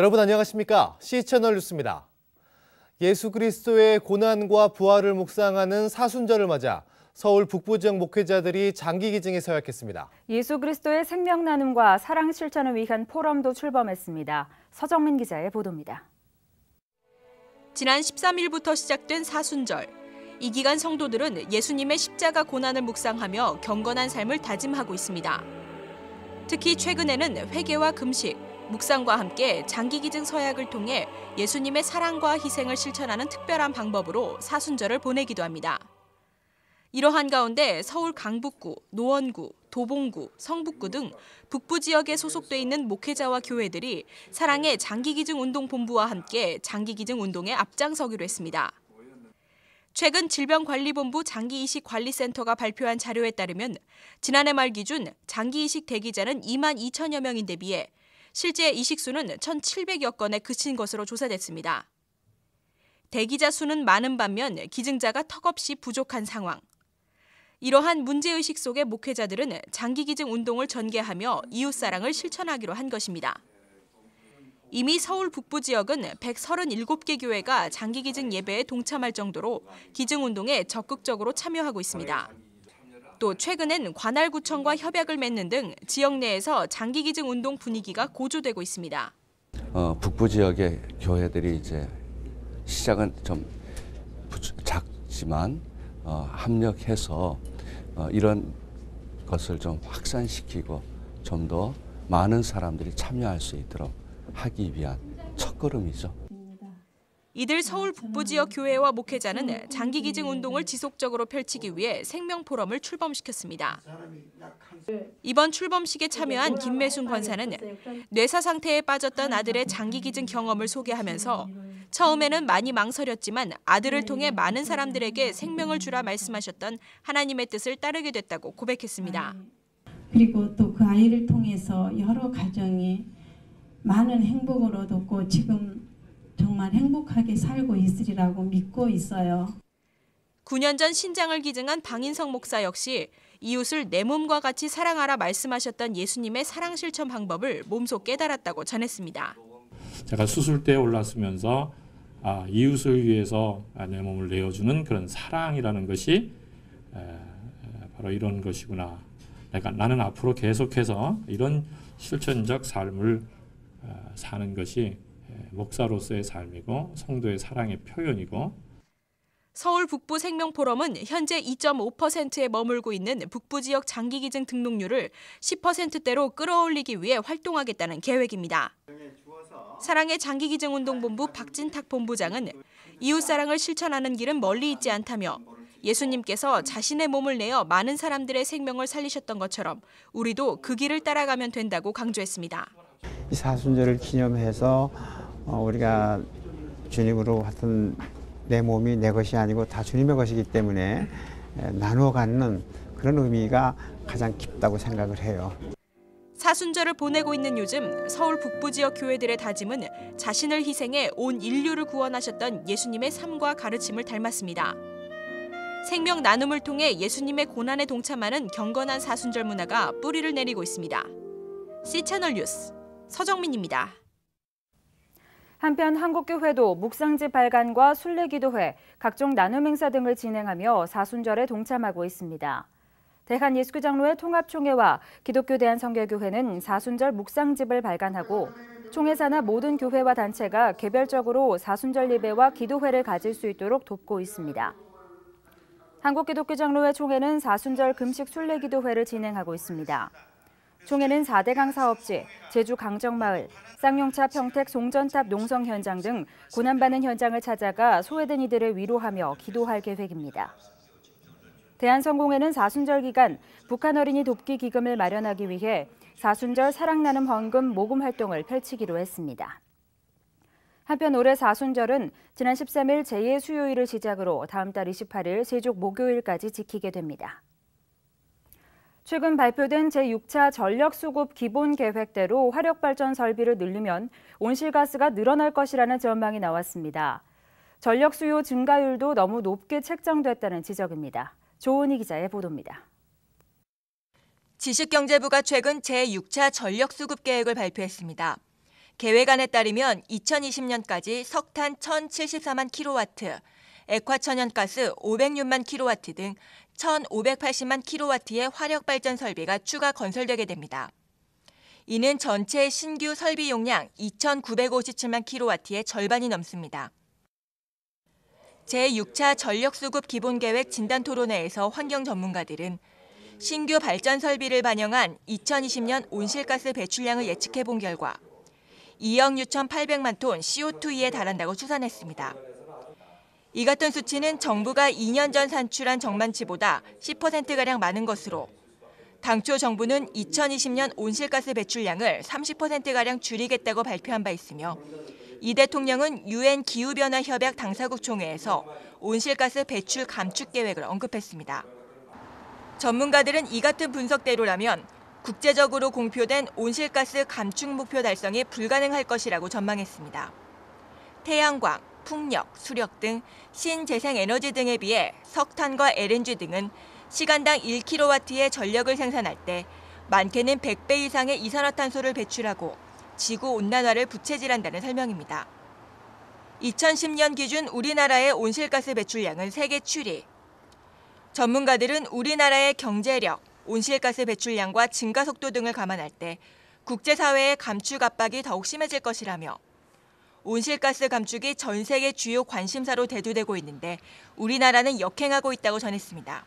여러분 안녕하십니까? C채널 뉴스입니다. 예수 그리스도의 고난과 부활을 묵상하는 사순절을 맞아 서울 북부 지역 목회자들이 장기 기증에 서약했습니다. 예수 그리스도의 생명 나눔과 사랑 실천을 위한 포럼도 출범했습니다. 서정민 기자의 보도입니다. 지난 13일부터 시작된 사순절. 이 기간 성도들은 예수님의 십자가 고난을 묵상하며 경건한 삶을 다짐하고 있습니다. 특히 최근에는 회개와 금식, 묵상과 함께 장기 기증 서약을 통해 예수님의 사랑과 희생을 실천하는 특별한 방법으로 사순절을 보내기도 합니다. 이러한 가운데 서울 강북구, 노원구, 도봉구, 성북구 등 북부 지역에 소속돼 있는 목회자와 교회들이 사랑의 장기 기증 운동 본부와 함께 장기 기증 운동에 앞장서기로 했습니다. 최근 질병관리본부 장기이식관리센터가 발표한 자료에 따르면 지난해 말 기준 장기이식 대기자는 2만 2천여 명인데 비해 실제 이식수는 1,700여 건에 그친 것으로 조사됐습니다. 대기자 수는 많은 반면 기증자가 턱없이 부족한 상황. 이러한 문제의식 속의 목회자들은 장기기증 운동을 전개하며 이웃사랑을 실천하기로 한 것입니다. 이미 서울 북부 지역은 137개 교회가 장기기증 예배에 동참할 정도로 기증운동에 적극적으로 참여하고 있습니다. 또 최근엔 관할구청과 협약을 맺는 등 지역 내에서 장기기증 운동 분위기가 고조되고 있습니다. 북부 지역의 교회들이 이제 시작은 좀 작지만 합력해서 이런 것을 좀 확산시키고 좀 더 많은 사람들이 참여할 수 있도록 하기 위한 첫걸음이죠. 이들 서울 북부 지역 교회와 목회자는 장기 기증 운동을 지속적으로 펼치기 위해 생명 포럼을 출범시켰습니다. 이번 출범식에 참여한 김매순 권사는 뇌사 상태에 빠졌던 아들의 장기 기증 경험을 소개하면서 처음에는 많이 망설였지만 아들을 통해 많은 사람들에게 생명을 주라 말씀하셨던 하나님의 뜻을 따르게 됐다고 고백했습니다. 그리고 또 그 아이를 통해서 여러 가정이 많은 행복을 얻었고 지금 정말 행복하게 살고 있으리라고 믿고 있어요. 9년 전 신장을 기증한 방인성 목사 역시 이웃을 내 몸과 같이 사랑하라 말씀하셨던 예수님의 사랑 실천 방법을 몸소 깨달았다고 전했습니다. 제가 수술대에 올랐으면서 이웃을 위해서 내 몸을 내어주는 그런 사랑이라는 것이 바로 이런 것이구나. 나는 앞으로 계속해서 이런 실천적 삶을 사는 것이 목사로서의 삶이고 성도의 사랑의 표현이고. 서울 북부 생명포럼은 현재 2.5%에 머물고 있는 북부 지역 장기기증 등록률을 10%대로 끌어올리기 위해 활동하겠다는 계획입니다. 사랑의 장기기증운동본부 박진탁 본부장은 이웃사랑을 실천하는 길은 멀리 있지 않다며 예수님께서 자신의 몸을 내어 많은 사람들의 생명을 살리셨던 것처럼 우리도 그 길을 따라가면 된다고 강조했습니다. 이 사순절을 기념해서 우리가 주님으로 하여튼 내 몸이 내 것이 아니고 다 주님의 것이기 때문에 나누어 갖는 그런 의미가 가장 깊다고 생각을 해요. 사순절을 보내고 있는 요즘 서울 북부 지역 교회들의 다짐은 자신을 희생해 온 인류를 구원하셨던 예수님의 삶과 가르침을 닮았습니다. 생명 나눔을 통해 예수님의 고난에 동참하는 경건한 사순절 문화가 뿌리를 내리고 있습니다. C채널 뉴스 서정민입니다. 한편 한국교회도 묵상지 발간과 순례기도회, 각종 나눔 행사 등을 진행하며 사순절에 동참하고 있습니다. 대한예수교장로회 통합총회와 기독교 대한성결교회는 사순절 묵상집을 발간하고 총회사나 모든 교회와 단체가 개별적으로 사순절 예배와 기도회를 가질 수 있도록 돕고 있습니다. 한국기독교장로회 총회는 사순절 금식 순례기도회를 진행하고 있습니다. 총회는 4대강 사업지, 제주 강정마을, 쌍용차 평택 송전탑 농성 현장 등 고난받는 현장을 찾아가 소외된 이들을 위로하며 기도할 계획입니다. 대한성공회는 사순절 기간 북한 어린이 돕기 기금을 마련하기 위해 사순절 사랑나눔 헌금 모금 활동을 펼치기로 했습니다. 한편 올해 사순절은 지난 13일 제2수요일을 시작으로 다음 달 28일 세족 목요일까지 지키게 됩니다. 최근 발표된 제6차 전력수급 기본계획대로 화력발전 설비를 늘리면 온실가스가 늘어날 것이라는 전망이 나왔습니다. 전력 수요 증가율도 너무 높게 책정됐다는 지적입니다. 조은희 기자의 보도입니다. 지식경제부가 최근 제6차 전력수급 계획을 발표했습니다. 계획안에 따르면 2020년까지 석탄 1,074만 킬로와트, 액화천연가스 506만 킬로와트 등 1,580만 킬로와트의 화력발전 설비가 추가 건설되게 됩니다. 이는 전체 신규 설비 용량 2,957만 킬로와트의 절반이 넘습니다. 제6차 전력수급 기본계획 진단토론회에서 환경 전문가들은 신규 발전 설비를 반영한 2020년 온실가스 배출량을 예측해 본 결과 2억 6,800만 톤 CO2에 달한다고 추산했습니다. 이 같은 수치는 정부가 2년 전 산출한 정만치보다 10%가량 많은 것으로 당초 정부는 2020년 온실가스 배출량을 30%가량 줄이겠다고 발표한 바 있으며 이 대통령은 유엔 기후변화협약 당사국 총회에서 온실가스 배출 감축 계획을 언급했습니다. 전문가들은 이 같은 분석대로라면 국제적으로 공표된 온실가스 감축 목표 달성이 불가능할 것이라고 전망했습니다. 태양광, 풍력, 수력 등 신재생에너지 등에 비해 석탄과 LNG 등은 시간당 1kW의 전력을 생산할 때 많게는 100배 이상의 이산화탄소를 배출하고 지구온난화를 부채질한다는 설명입니다. 2010년 기준 우리나라의 온실가스 배출량은 세계 7위. 전문가들은 우리나라의 경제력, 온실가스 배출량과 증가 속도 등을 감안할 때 국제사회의 감축 압박이 더욱 심해질 것이라며 온실가스 감축이 전 세계 주요 관심사로 대두되고 있는데 우리나라는 역행하고 있다고 전했습니다.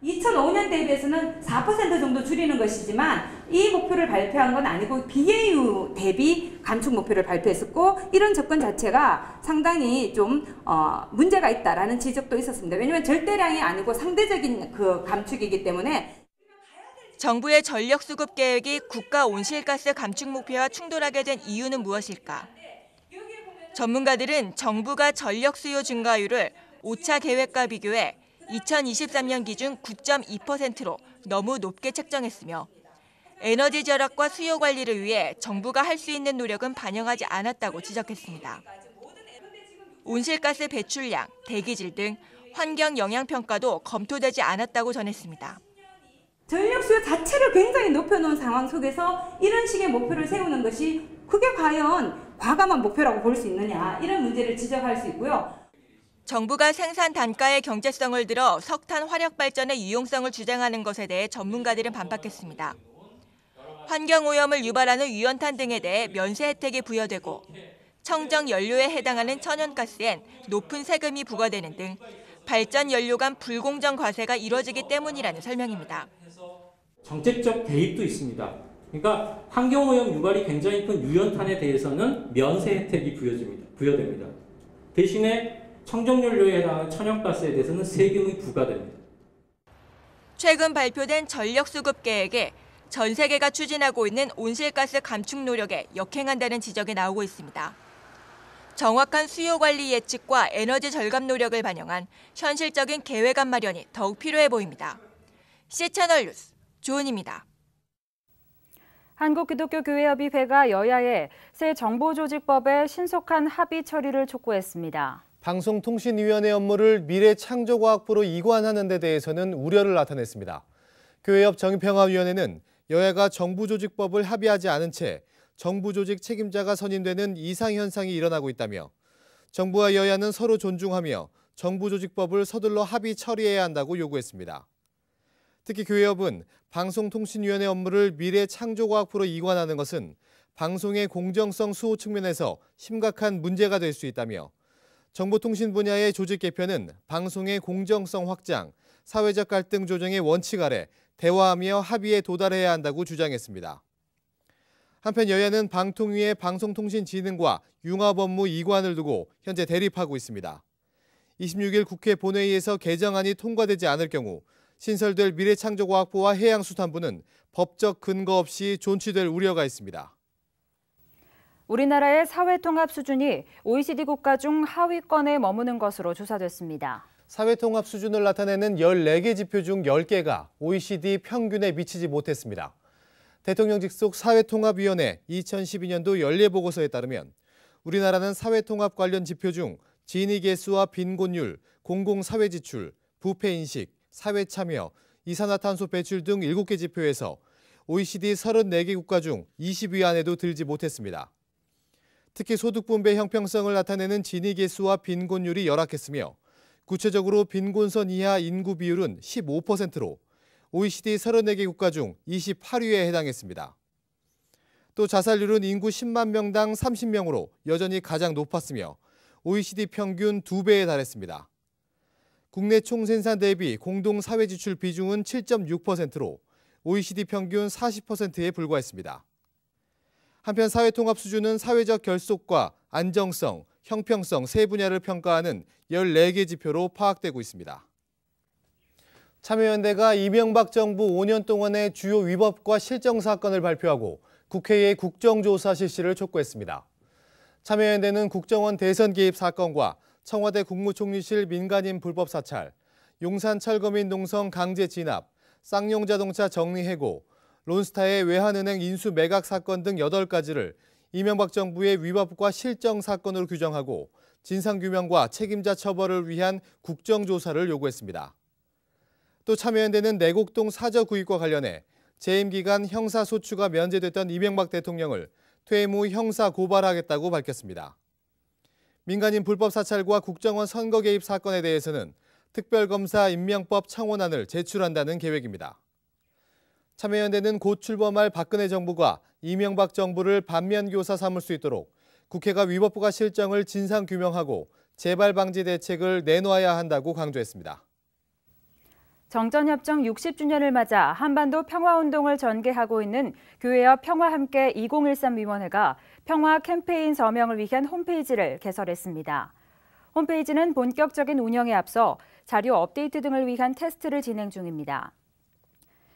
2005년 대비해서는 4% 정도 줄이는 것이지만 이 목표를 발표한 건 아니고 BAU 대비 감축 목표를 발표했었고 이런 접근 자체가 상당히 좀 문제가 있다라는 지적도 있었습니다. 왜냐하면 절대량이 아니고 상대적인 그 감축이기 때문에 정부의 전력 수급 계획이 국가 온실가스 감축 목표와 충돌하게 된 이유는 무엇일까? 전문가들은 정부가 전력 수요 증가율을 5차 계획과 비교해 2023년 기준 9.2%로 너무 높게 책정했으며 에너지 절약과 수요 관리를 위해 정부가 할 수 있는 노력은 반영하지 않았다고 지적했습니다. 온실가스 배출량, 대기질 등 환경 영향 평가도 검토되지 않았다고 전했습니다. 전력 수요 자체를 굉장히 높여놓은 상황 속에서 이런 식의 목표를 세우는 것이 그게 과연 과감한 목표라고 볼 수 있느냐 이런 문제를 지적할 수 있고요. 정부가 생산 단가의 경제성을 들어 석탄 화력 발전의 유용성을 주장하는 것에 대해 전문가들은 반박했습니다. 환경오염을 유발하는 유연탄 등에 대해 면세 혜택이 부여되고 청정 연료에 해당하는 천연가스엔 높은 세금이 부과되는 등 발전 연료 간 불공정 과세가 이뤄지기 때문이라는 설명입니다. 정책적 개입도 있습니다. 그러니까 환경오염 유발이 굉장히 큰 유연탄에 대해서는 면세 혜택이 부여됩니다. 대신에 청정연료에 해당하는 천연가스에 대해서는 세금이 부과됩니다. 최근 발표된 전력수급 계획에 전 세계가 추진하고 있는 온실가스 감축 노력에 역행한다는 지적이 나오고 있습니다. 정확한 수요 관리 예측과 에너지 절감 노력을 반영한 현실적인 계획안 마련이 더욱 필요해 보입니다. C채널 뉴스 조은입니다. 한국기독교교회협의회가 여야에 새 정보조직법의 신속한 합의 처리를 촉구했습니다. 방송통신위원회 업무를 미래창조과학부로 이관하는 데 대해서는 우려를 나타냈습니다. 교회협 정의평화위원회는 여야가 정부조직법을 합의하지 않은 채 정부조직 책임자가 선임되는 이상현상이 일어나고 있다며 정부와 여야는 서로 존중하며 정부조직법을 서둘러 합의 처리해야 한다고 요구했습니다. 특히 교회협은 방송통신위원회 업무를 미래창조과학부로 이관하는 것은 방송의 공정성 수호 측면에서 심각한 문제가 될 수 있다며 정보통신 분야의 조직 개편은 방송의 공정성 확장, 사회적 갈등 조정의 원칙 아래 대화하며 합의에 도달해야 한다고 주장했습니다. 한편 여야는 방통위의 방송통신진흥과 융합업무 이관을 두고 현재 대립하고 있습니다. 26일 국회 본회의에서 개정안이 통과되지 않을 경우 신설될 미래창조과학부와 해양수산부는 법적 근거 없이 존치될 우려가 있습니다. 우리나라의 사회통합 수준이 OECD 국가 중 하위권에 머무는 것으로 조사됐습니다. 사회통합 수준을 나타내는 14개 지표 중 10개가 OECD 평균에 미치지 못했습니다. 대통령 직속 사회통합위원회 2012년도 연례보고서에 따르면 우리나라는 사회통합 관련 지표 중 진위계수와 빈곤율, 공공사회지출, 부패인식, 사회참여, 이산화탄소 배출 등 7개 지표에서 OECD 34개 국가 중 20위 안에도 들지 못했습니다. 특히 소득 분배 형평성을 나타내는 진위 계수와 빈곤율이 열악했으며 구체적으로 빈곤선 이하 인구 비율은 15%로 OECD 34개 국가 중 28위에 해당했습니다. 또 자살률은 인구 10만 명당 30명으로 여전히 가장 높았으며 OECD 평균 2배에 달했습니다. 국내 총생산 대비 공동 사회지출 비중은 7.6%로 OECD 평균 40%에 불과했습니다. 한편 사회통합 수준은 사회적 결속과 안정성, 형평성 세 분야를 평가하는 14개 지표로 파악되고 있습니다. 참여연대가 이명박 정부 5년 동안의 주요 위법과 실정 사건을 발표하고 국회에 국정조사 실시를 촉구했습니다. 참여연대는 국정원 대선 개입 사건과 청와대 국무총리실 민간인 불법 사찰, 용산 철거민 농성 강제 진압, 쌍용자동차 정리해고, 론스타의 외환은행 인수 매각 사건 등 8가지를 이명박 정부의 위법과 실정 사건으로 규정하고 진상규명과 책임자 처벌을 위한 국정조사를 요구했습니다. 또 참여연대는 내곡동 사저 구입과 관련해 재임 기간 형사소추가 면제됐던 이명박 대통령을 퇴임 후 형사 고발하겠다고 밝혔습니다. 민간인 불법 사찰과 국정원 선거 개입 사건에 대해서는 특별검사 임명법 청원안을 제출한다는 계획입니다. 참여연대는 곧 출범할 박근혜 정부가 이명박 정부를 반면교사 삼을 수 있도록 국회가 위법과 실정을 진상규명하고 재발 방지 대책을 내놓아야 한다고 강조했습니다. 정전협정 60주년을 맞아 한반도 평화운동을 전개하고 있는 교회와 평화함께 2013위원회가 평화 캠페인 서명을 위한 홈페이지를 개설했습니다. 홈페이지는 본격적인 운영에 앞서 자료 업데이트 등을 위한 테스트를 진행 중입니다.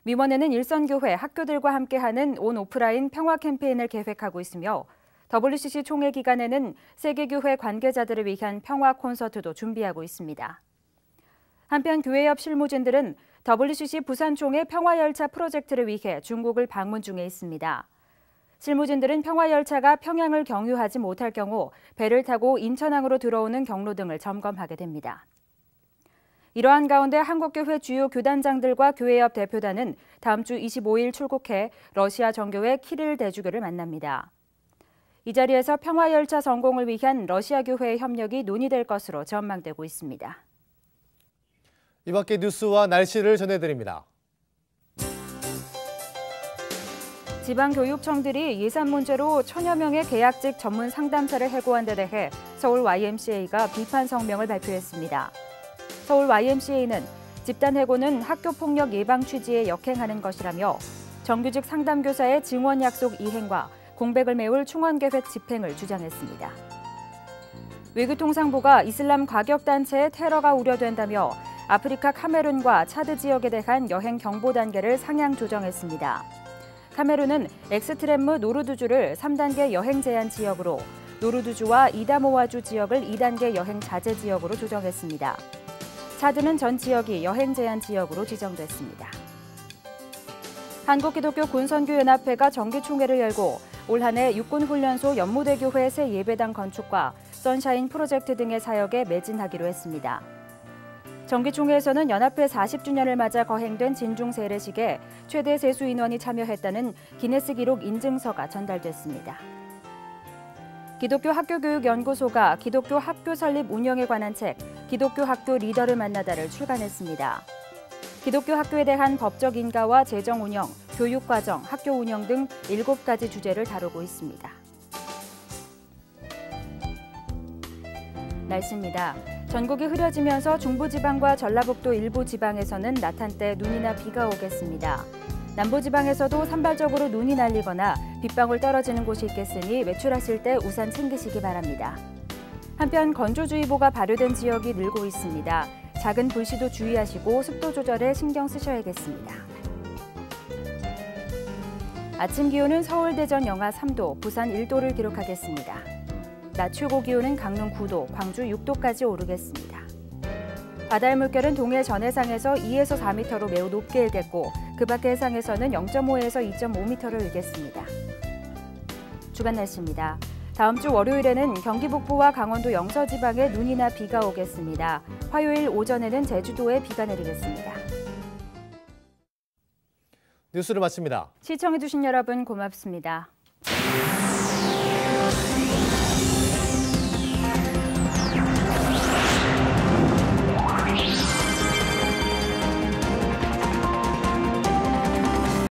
위원회는 일선교회, 학교들과 함께하는 온-오프라인 평화 캠페인을 계획하고 있으며 WCC 총회 기간에는 세계교회 관계자들을 위한 평화 콘서트도 준비하고 있습니다. 한편 교회 옆 실무진들은 WCC 부산총회 평화열차 프로젝트를 위해 중국을 방문 중에 있습니다. 실무진들은 평화열차가 평양을 경유하지 못할 경우 배를 타고 인천항으로 들어오는 경로 등을 점검하게 됩니다. 이러한 가운데 한국교회 주요 교단장들과 교회 옆 대표단은 다음 주 25일 출국해 러시아 정교회 키릴 대주교를 만납니다. 이 자리에서 평화열차 성공을 위한 러시아 교회의 협력이 논의될 것으로 전망되고 있습니다. 이 밖의 뉴스와 날씨를 전해드립니다. 지방교육청들이 예산 문제로 천여 명의 계약직 전문 상담사를 해고한 데 대해 서울 YMCA가 비판 성명을 발표했습니다. 서울 YMCA는 집단 해고는 학교폭력 예방 취지에 역행하는 것이라며 정규직 상담교사의 증원 약속 이행과 공백을 메울 충원계획 집행을 주장했습니다. 외교통상부가 이슬람 과격단체의 테러가 우려된다며 아프리카 카메룬과 차드 지역에 대한 여행 경보 단계를 상향 조정했습니다. 카메룬은 엑스트렘무 노르두주를 3단계 여행 제한 지역으로, 노르두주와 이다모아주 지역을 2단계 여행 자제 지역으로 조정했습니다. 차드는 전 지역이 여행 제한 지역으로 지정됐습니다. 한국기독교군선교연합회가 정기총회를 열고 올 한 해 육군훈련소 연무대교회 새 예배당 건축과 선샤인 프로젝트 등의 사역에 매진하기로 했습니다. 정기총회에서는 연합회 40주년을 맞아 거행된 진중 세례식에 최대 세수 인원이 참여했다는 기네스 기록 인증서가 전달됐습니다. 기독교 학교교육연구소가 기독교 학교 설립 운영에 관한 책 기독교 학교 리더를 만나다를 출간했습니다. 기독교 학교에 대한 법적 인가와 재정 운영, 교육 과정, 학교 운영 등 7가지 주제를 다루고 있습니다. 날씨입니다. 전국이 흐려지면서 중부지방과 전라북도 일부 지방에서는 낮한때 눈이나 비가 오겠습니다. 남부지방에서도 산발적으로 눈이 날리거나 빗방울 떨어지는 곳이 있겠으니 외출하실 때 우산 챙기시기 바랍니다. 한편 건조주의보가 발효된 지역이 늘고 있습니다. 작은 불씨도 주의하시고 습도 조절에 신경 쓰셔야겠습니다. 아침 기온은 서울, 대전 영하 3도, 부산 1도를 기록하겠습니다. 낮 최고 기온은 강릉 9도, 광주 6도까지 오르겠습니다. 바다의 물결은 동해 전해상에서 2에서 4m로 매우 높게 일겠고 그 밖의 해상에서는 0.5에서 2.5m를 일겠습니다. 주간 날씨입니다. 다음 주 월요일에는 경기 북부와 강원도 영서지방에 눈이나 비가 오겠습니다. 화요일 오전에는 제주도에 비가 내리겠습니다. 뉴스를 마칩니다. 시청해주신 여러분 고맙습니다.